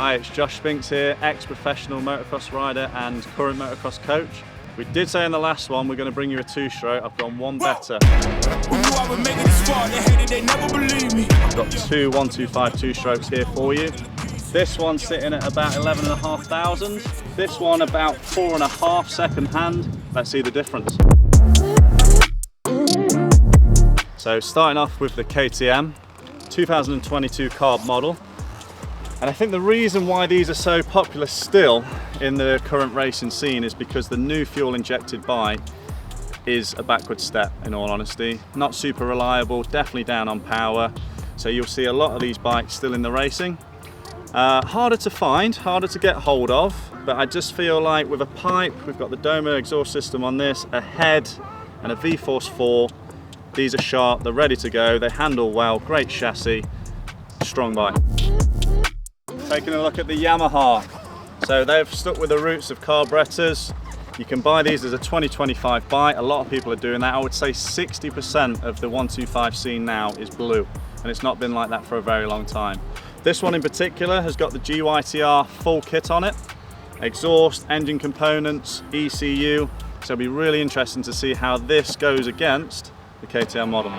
Hi, it's Josh Spinks here, ex-professional motocross rider and current motocross coach. We did say in the last one we're going to bring you a two-stroke. I've gone one better. I've got two 125 two-strokes here for you. This one sitting at about 11,500. This one about 4.5 second hand. Let's see the difference. So starting off with the KTM 2022 carb model. And I think the reason why these are so popular still in the current racing scene is because the new fuel injected bike is a backward step, in all honesty. Not super reliable, definitely down on power. So you'll see a lot of these bikes still in the racing. Harder to find, harder to get hold of, but I just feel like with a pipe, we've got the Doma exhaust system on this, a head and a V-Force 4. These are sharp, they're ready to go, they handle well, great chassis, strong bike. Taking a look at the Yamaha. So they've stuck with the roots of carburetors. You can buy these as a 2025 bike. A lot of people are doing that. I would say 60% of the 125 scene now is blue, and it's not been like that for a very long time. This one in particular has got the GYTR full kit on it. Exhaust, engine components, ECU. So it'll be really interesting to see how this goes against the KTM model.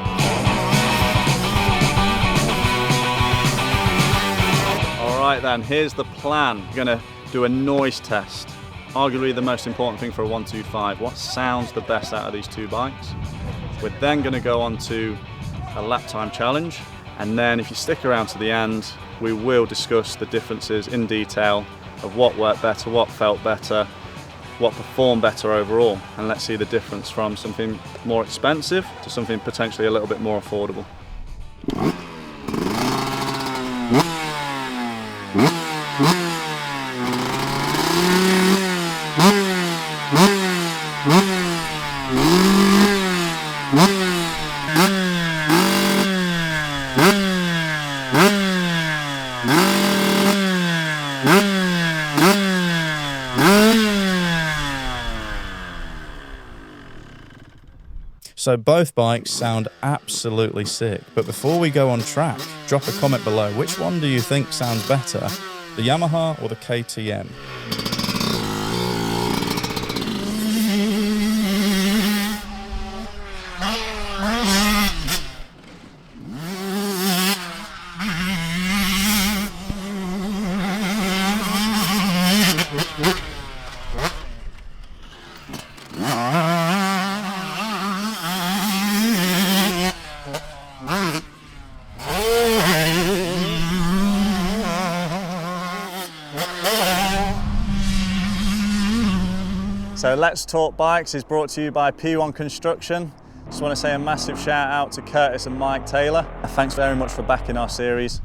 Right then, here's the plan. We're going to do a noise test. Arguably the most important thing for a 125. What sounds the best out of these two bikes? We're then going to go on to a lap time challenge, and then if you stick around to the end, we will discuss the differences in detail of what worked better, what felt better, what performed better overall, and let's see the difference from something more expensive to something potentially a little bit more affordable. So both bikes sound absolutely sick, but before we go on track, drop a comment below. Which one do you think sounds better, the Yamaha or the KTM? So Let's Talk Bikes is brought to you by P1 Construction. Just want to say a massive shout out to Curtis and Mike Taylor. Thanks very much for backing our series.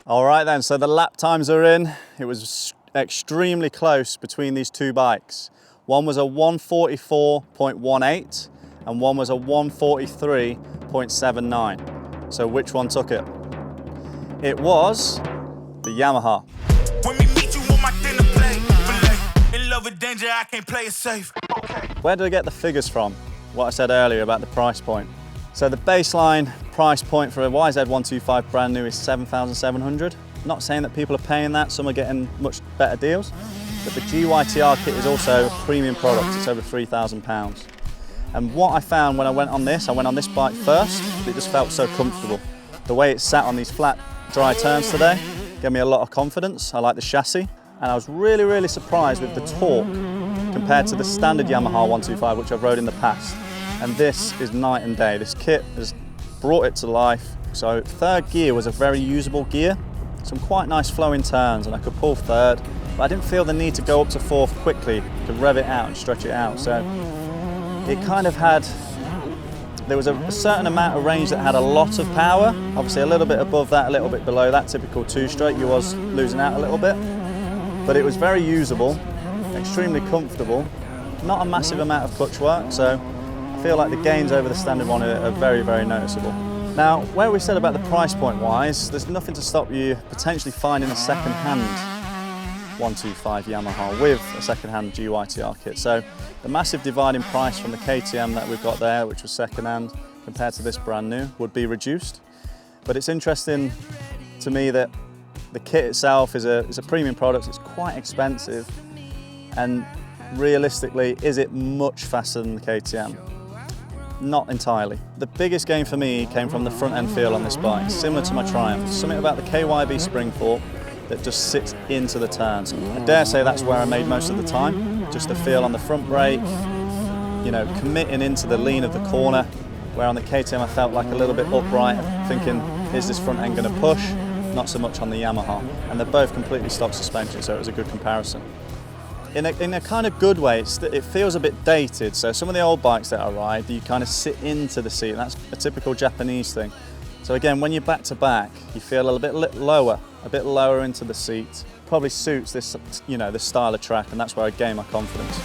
All right then, so the lap times are in. It was extremely close between these two bikes. One was a 144.18 and one was a 143.79. So which one took it? It was the Yamaha. When we meet you on my dinner plate, in love with danger, I can't play it safe. Where did I get the figures from? What I said earlier about the price point. So the baseline price point for a YZ125 brand new is 7,700. Not saying that people are paying that, some are getting much better deals, but the GYTR kit is also a premium product, it's over £3,000. And what I found when I went on this bike first, it just felt so comfortable. The way it sat on these flat, dry turns today gave me a lot of confidence. I like the chassis, and I was really surprised with the torque compared to the standard Yamaha 125, which I've rode in the past. And this is night and day. This kit has brought it to life. So third gear was a very usable gear. some quite nice flowing turns, and I could pull third, but I didn't feel the need to go up to fourth quickly to rev it out and stretch it out. So it kind of had, there was a certain amount of range that had a lot of power, obviously a little bit above that, a little bit below that typical two-stroke, you was losing out a little bit, but it was very usable, extremely comfortable, not a massive amount of clutch work, so I feel like the gains over the standard one are very, very noticeable. Now, where we said about the price point wise, there's nothing to stop you potentially finding a second-hand 125 Yamaha with a second-hand GYTR kit. So the massive divide in price from the KTM that we've got there, which was second-hand, compared to this brand new, would be reduced. But it's interesting to me that the kit itself is a premium product, it's quite expensive, and realistically, is it much faster than the KTM? Not entirely. The biggest gain for me came from the front end feel on this bike, similar to my Triumph. Something about the KYB spring fork that just sits into the turns. I dare say that's where I made most of the time. Just the feel on the front brake, you know, committing into the lean of the corner, where on the KTM I felt like a little bit upright, thinking, is this front end going to push? Not so much on the Yamaha. And they're both completely stock suspension, so it was a good comparison. In a kind of good way, it feels a bit dated. So some of the old bikes that I ride, you kind of sit into the seat, and that's a typical Japanese thing. So again, when you're back to back, you feel a little bit lower, into the seat. Probably suits this, you know, this style of track, and that's where I gain my confidence.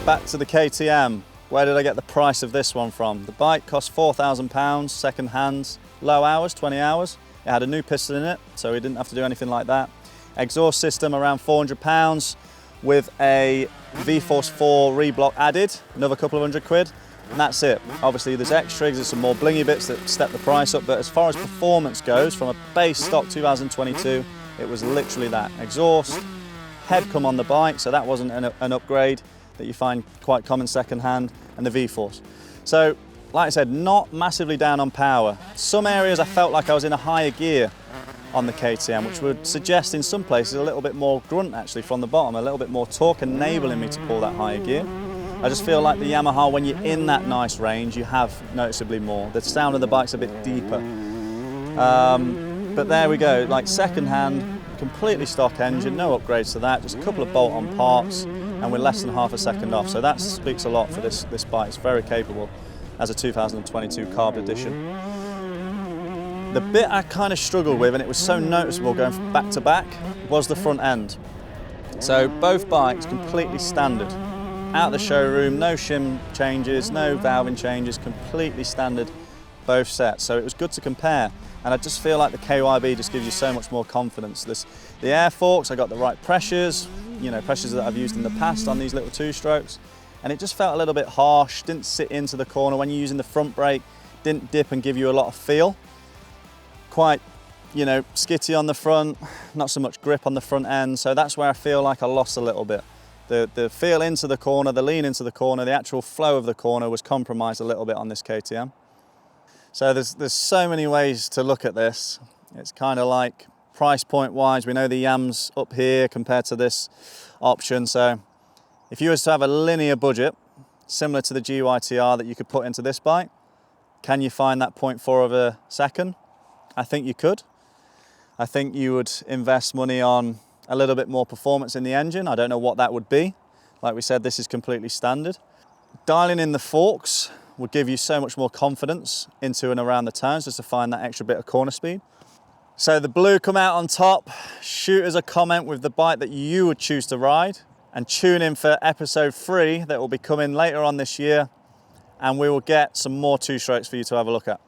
Back to the KTM. Where did I get the price of this one from? The bike cost £4,000, second hand, low hours, 20 hours. It had a new piston in it, so we didn't have to do anything like that. Exhaust system around £400 with a V-Force 4 reblock added, another couple of £100, and that's it. Obviously there's extras, there's some more blingy bits that step the price up, but as far as performance goes, from a base stock 2022, it was literally that. Exhaust, head come on the bike, so that wasn't an upgrade that you find quite common second hand, and the V-Force. So, like I said, not massively down on power. Some areas I felt like I was in a higher gear on the KTM, which would suggest in some places a little bit more grunt actually from the bottom, a little bit more torque enabling me to pull that higher gear. I just feel like the Yamaha, when you're in that nice range, you have noticeably more. The sound of the bike's a bit deeper. But there we go, like second hand, completely stock engine, no upgrades to that, just a couple of bolt-on parts, and we're less than half a second off. So that speaks a lot for this bike. It's very capable as a 2022 carb edition. The bit I kind of struggled with, and it was so noticeable going back to back, was the front end. So both bikes completely standard. Out of the showroom, no shim changes, no valving changes, completely standard, both sets. So it was good to compare. And I just feel like the KYB just gives you so much more confidence. The air forks, I got the right pressures, you know, pressures that I've used in the past on these little two-strokes. And it just felt a little bit harsh, didn't sit into the corner. When you're using the front brake, didn't dip and give you a lot of feel. Quite, you know, skitty on the front, not so much grip on the front end. So that's where I feel like I lost a little bit. The feel into the corner, the lean into the corner, the actual flow of the corner was compromised a little bit on this KTM. So there's so many ways to look at this. It's kind of like price point wise, we know the Yam's up here compared to this option. So if you was to have a linear budget, similar to the GYTR that you could put into this bike, can you find that 0.4 of a second? I think you could. I think you would invest money on a little bit more performance in the engine. I don't know what that would be. Like we said, this is completely standard. Dialing in the forks would give you so much more confidence into and around the turns, just to find that extra bit of corner speed. So the blue come out on top. Shoot us a comment with the bike that you would choose to ride, and tune in for episode 3 that will be coming later on this year, and we will get some more two-strokes for you to have a look at.